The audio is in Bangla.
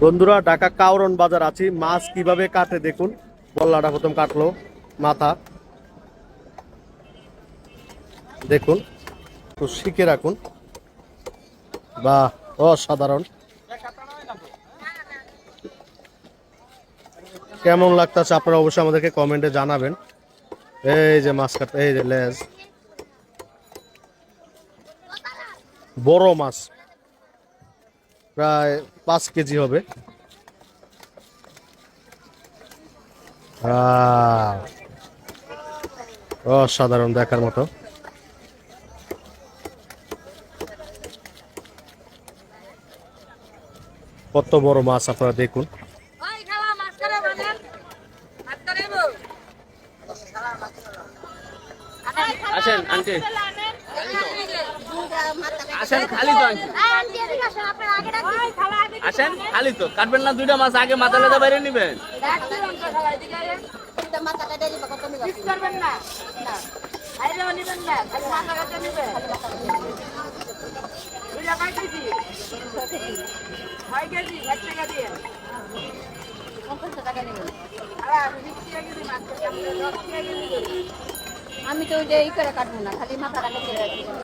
বন্ধুরা, ঢাকা কাউরন বাজার আছি। মাছ কিভাবে কাটে দেখুন। পল্লাটা প্রথম কাটলো, মাথা দেখুন, একটু শিখে রাখুন। বাহ, অসাধারণ। কেমন লাগতেছে আপনারা অবশ্যই আমাদেরকে কমেন্টে জানাবেন। এই যে মাছ কাটা, এই যে লেজ, বড় মাছ, প্রায় 5 কেজি হবে। আহ, অসাধারণ, দেখার মতো। কত বড় মাছ আপনারা দেখুন। আসেন আন্টি, আসেন খালি তো আন্টি, আসেন খালি তো। কাটবেন না দুইটা মাছ, আগে মাথা লেদা বাইরে নিবেন। আমি তো ওই যে ই করে কাটবো না, খালি মাথা রাখতে